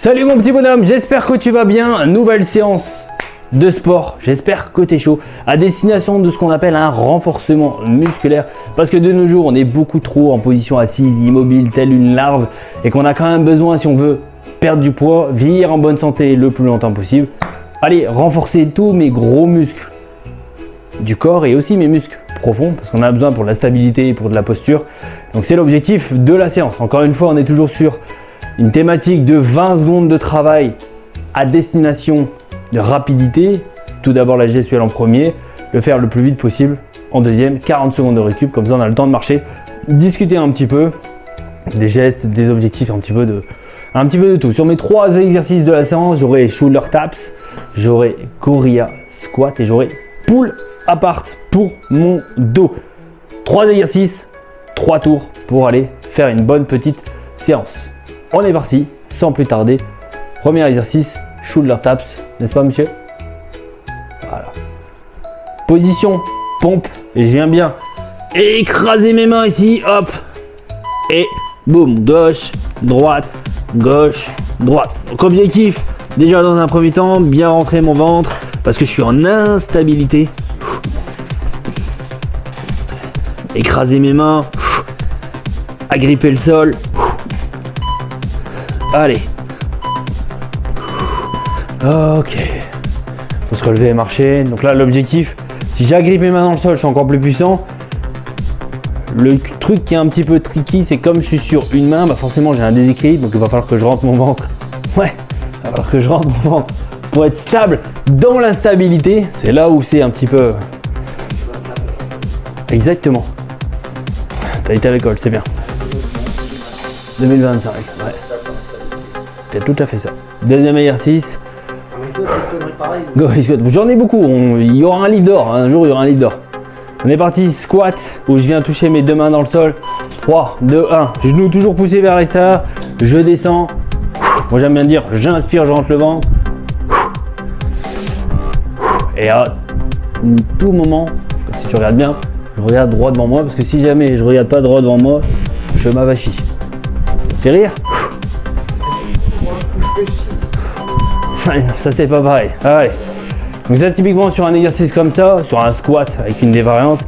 Salut mon petit bonhomme, j'espère que tu vas bien. Nouvelle séance de sport, j'espère que tu es chaud. À destination de ce qu'on appelle un renforcement musculaire. Parce que de nos jours, on est beaucoup trop en position assise, immobile, telle une larve. Et qu'on a quand même besoin, si on veut perdre du poids, vieillir en bonne santé le plus longtemps possible. Allez, renforcer tous mes gros muscles du corps et aussi mes muscles profonds. Parce qu'on a besoin pour la stabilité et pour de la posture. Donc c'est l'objectif de la séance. Encore une fois, on est toujours sur une thématique de 20 secondes de travail à destination de rapidité. Tout d'abord la gestuelle en premier, le faire le plus vite possible. En deuxième, 40 secondes de récup, comme ça on a le temps de marcher, discuter un petit peu des gestes, des objectifs, un petit peu de tout. Sur mes 3 exercices de la séance, j'aurai shoulder taps, j'aurai Gorilla squat et j'aurai pull apart pour mon dos. 3 exercices, 3 tours pour aller faire une bonne petite séance. On est parti, sans plus tarder. Premier exercice, shoulder taps, n'est-ce pas monsieur? Voilà. Position, pompe, et je viens bien écraser mes mains ici, hop. Et boum, gauche, droite, gauche, droite. Donc objectif, déjà dans un premier temps, bien rentrer mon ventre, parce que je suis en instabilité. Écraser mes mains, agripper le sol. Allez. Ok. Faut se relever et marcher. Donc là, l'objectif, si j'agrippe mes mains dans le sol, je suis encore plus puissant. Le truc qui est un petit peu tricky, c'est comme je suis sur une main, bah forcément j'ai un déséquilibre. Donc il va falloir que je rentre mon ventre. Ouais, il va falloir que je rentre mon ventre pour être stable dans l'instabilité. C'est là où c'est un petit peu... Exactement. T'as été à l'école, c'est bien. 2025, ouais. C'est tout à fait ça. Deuxième exercice. J'en ai beaucoup. Il y aura un livre d'or. Un jour, il y aura un livre d'or. On est parti. Squat, où je viens toucher mes 2 mains dans le sol. 3, 2, 1. Genoux toujours poussés vers l'extérieur. Je descends. Moi, j'aime bien dire, j'inspire, je rentre le ventre. Et à tout moment, si tu regardes bien, je regarde droit devant moi. Parce que si jamais je regarde pas droit devant moi, je m'avachis. Ça te fait rire? Ça c'est pas pareil. Allez. Donc ça typiquement sur un exercice comme ça, sur un squat avec une des variantes,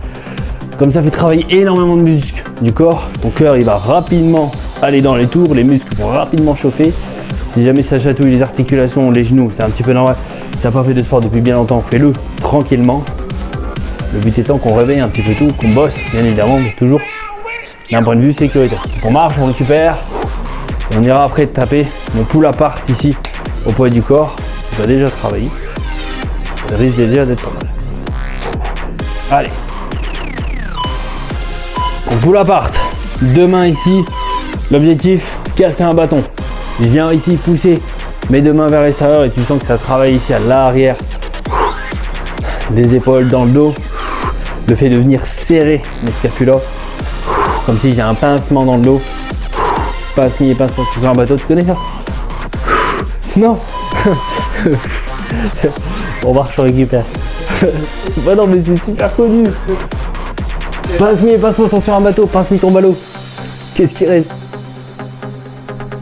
comme ça fait travailler énormément de muscles du corps. Ton cœur il va rapidement aller dans les tours, les muscles vont rapidement chauffer. Si jamais ça chatouille les articulations, les genoux, c'est un petit peu normal. Si t'as pas fait de sport depuis bien longtemps, fais-le tranquillement. Le but étant qu'on réveille un petit peu tout, qu'on bosse bien évidemment, mais toujours d'un point de vue sécurité. On marche, on récupère. Et on ira après taper mon pull apart ici au poids du corps. Tu as déjà travaillé. Ça risque déjà d'être pas mal. Allez. On pull apart. 2 mains ici. L'objectif, casser un bâton. Je viens ici pousser mes 2 mains vers l'extérieur et tu sens que ça travaille ici à l'arrière. Des épaules dans le dos. Le fait de venir serrer mes scapulas. Comme si j'ai un pincement dans le dos. Pince-mi et pince-moi sur un bateau, tu connais ça? Non. On marche, on récupère. Bah non mais c'est super connu. Pince-mi et pince-moi sont sur un bateau, pince-mi ton ballot. Qu'est-ce qui reste?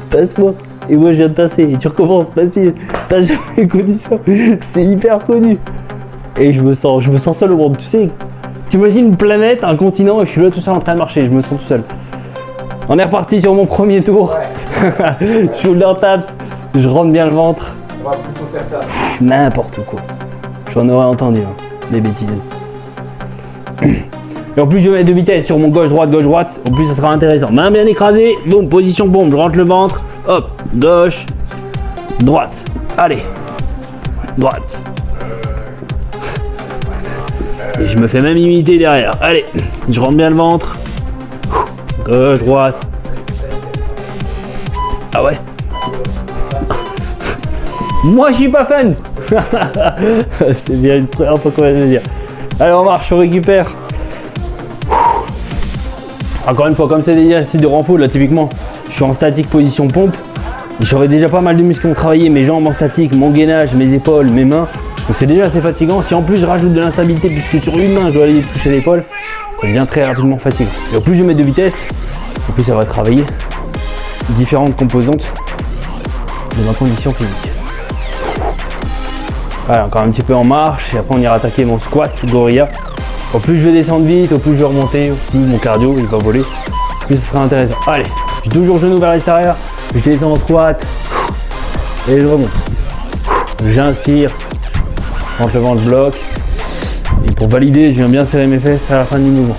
Pince-moi. Et moi je viens de passer et tu recommences, pince-mi. T'as jamais connu ça? C'est hyper connu. Et je me sens seul au monde, tu sais. T'imagines une planète, un continent et je suis là tout seul en train de marcher, je me sens tout seul. On est reparti sur mon premier tour. Ouais. Shoulder taps, je rentre bien le ventre. On va plutôt faire ça. N'importe quoi. J'en aurais entendu, hein, des bêtises. Et en plus, je vais mettre de vitesse sur mon gauche-droite. En plus, ça sera intéressant. Main bien écrasée. Boum, position bombe. Je rentre le ventre. Hop, gauche, droite. Allez, droite. Et je me fais même imiter derrière. Allez, je rentre bien le ventre. Gauche, droite. Ah ouais. Moi je suis pas fan. C'est bien une première fois qu'on va me dire. Allez on marche, on récupère. Encore une fois, comme c'est des exercices de renfort, là typiquement, je suis en statique position pompe. J'aurais déjà pas mal de muscles qui ont travaillé, mes jambes en statique, mon gainage, mes épaules, mes mains. Donc c'est déjà assez fatigant. Si en plus je rajoute de l'instabilité, puisque sur une main je dois aller toucher l'épaule, ça devient très rapidement fatigant. Et au plus je mets de vitesse, au plus ça va travailler différentes composantes de ma condition physique. Voilà, encore un petit peu en marche et après on ira attaquer mon squat gorilla. Au plus je vais descendre vite, au plus je vais remonter, au plus mon cardio il va voler, plus ce sera intéressant. Allez, j'ai toujours genou vers l'extérieur, je descends en squat et je remonte. J'inspire, quand le ventre bloque. Et pour valider, je viens bien serrer mes fesses à la fin du mouvement.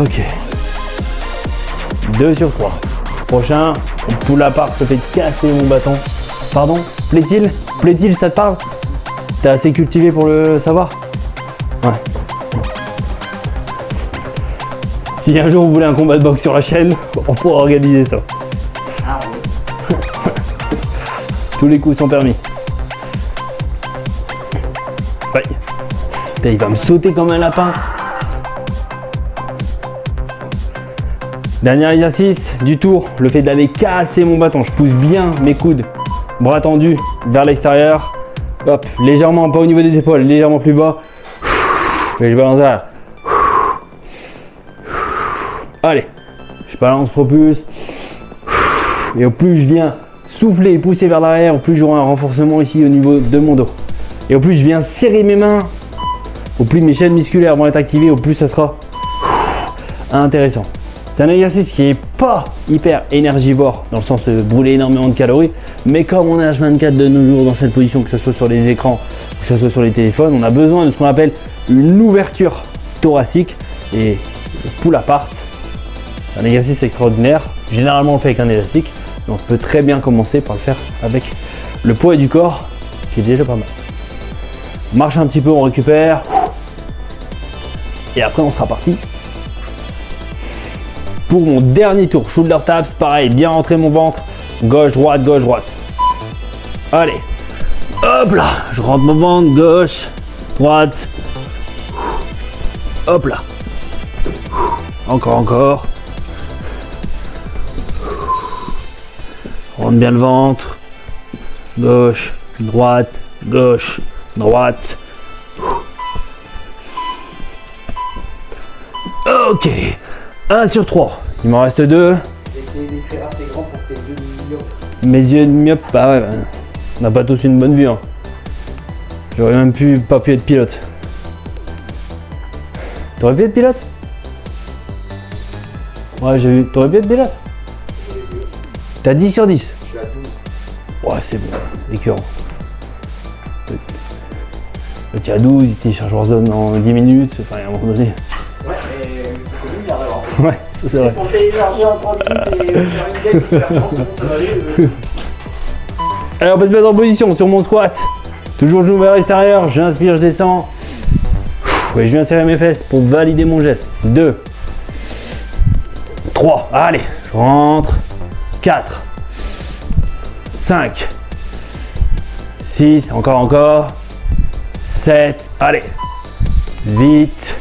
Ok. 2 sur 3. Prochain, pull apart, ça fait casser mon bâton. Pardon, plaît-il? Plaît-il, ça te parle? T'es assez cultivé pour le savoir? Ouais. Si un jour vous voulez un combat de boxe sur la chaîne, on pourra organiser ça. Ah oui. Tous les coups sont permis. Ouais. Putain, il va me sauter comme un lapin. Dernier exercice du tour, le fait d'aller casser mon bâton. Je pousse bien mes coudes, bras tendus vers l'extérieur. Hop, légèrement, pas au niveau des épaules, légèrement plus bas. Et je balance derrière. Allez, je balance, propulse. Et au plus je viens souffler et pousser vers l'arrière, au plus j'aurai un renforcement ici au niveau de mon dos. Et au plus je viens serrer mes mains, au plus mes chaînes musculaires vont être activées, au plus ça sera intéressant. C'est un exercice qui n'est pas hyper énergivore, dans le sens de brûler énormément de calories, mais comme on est H24 de nos jours dans cette position, que ce soit sur les écrans, que ce soit sur les téléphones, on a besoin de ce qu'on appelle une ouverture thoracique et le pull apart. C'est un exercice extraordinaire. Généralement on le fait avec un élastique, donc on peut très bien commencer par le faire avec le poids du corps, qui est déjà pas mal. On marche un petit peu, on récupère, et après on sera parti pour mon dernier tour. Shoulder taps, pareil, bien rentrer mon ventre, gauche, droite, allez, hop là, je rentre mon ventre, gauche, droite, hop là, encore, rentre bien le ventre, gauche, droite, ok, 1 sur 3, il m'en reste 2. Essayez d'écrire assez grand pour tes yeux de myopes. Mes yeux de myope, bah ouais, on n'a pas tous une bonne vue. Hein. J'aurais même pas pu être pilote. T'aurais pu être pilote? Ouais, j'ai vu. T'aurais pu être pilote? T'as 10 sur 10? Je suis à 12. Ouais, c'est bon, écœurant. Le tir à 12, il télécharge Warzone en 10 minutes, enfin, à un moment donné. Ouais, mais c'est connu, il y a d'avance. Ouais, ça c'est vrai. Pour télécharger en 30 minutes et faire une game, faire 30 secondes, ça va aller. Allez, on peut se mettre en position sur mon squat. Toujours genou vers l'extérieur, j'inspire, je descends. Et je viens serrer mes fesses pour valider mon geste. 2, 3, allez, je rentre. 4, 5, 6, encore. 7, allez, vite.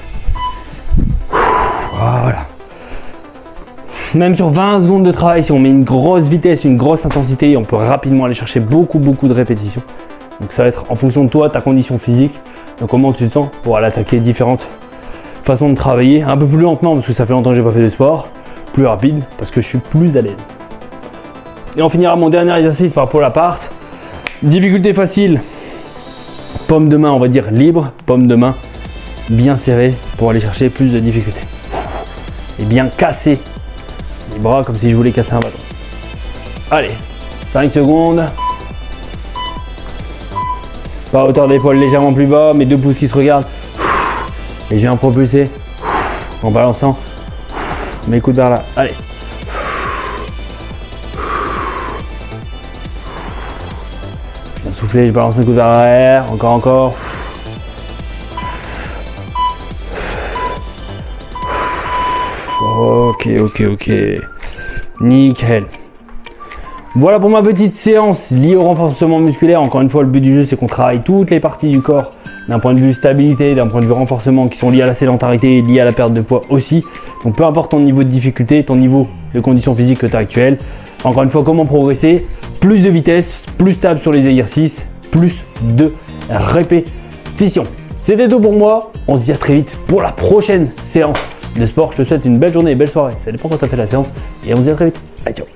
Voilà. Même sur 20 secondes de travail, si on met une grosse vitesse, une grosse intensité, on peut rapidement aller chercher beaucoup de répétitions. Donc ça va être en fonction de toi, ta condition physique, donc comment tu te sens pour aller attaquer différentes façons de travailler. Un peu plus lentement parce que ça fait longtemps que j'ai pas fait de sport, plus rapide parce que je suis plus à l'aise. Et on finira mon dernier exercice par pull apart. Difficulté facile, paume de main on va dire libre, paume de main bien serrée pour aller chercher plus de difficulté. Et bien casser les bras comme si je voulais casser un bâton. Allez, 5 secondes. Pas à hauteur d'épaule, légèrement plus bas, mes 2 pouces qui se regardent. Et je viens propulser en balançant mes coudes vers là. Allez. Je viens souffler, je balance mes coudes vers l'arrière. Encore. Ok. Nickel. Voilà pour ma petite séance liée au renforcement musculaire. Encore une fois, le but du jeu, c'est qu'on travaille toutes les parties du corps d'un point de vue stabilité, d'un point de vue renforcement qui sont liés à la sédentarité, liés à la perte de poids aussi. Donc peu importe ton niveau de difficulté, ton niveau de condition physique que tu as actuelle. Encore une fois, comment progresser? Plus de vitesse, plus stable sur les exercices, plus de répétitions. C'était tout pour moi. On se dit à très vite pour la prochaine séance de sport. Je te souhaite une belle journée et belle soirée. Ça dépend quand tu as fait la séance. Et on se dit à très vite. Allez, ciao.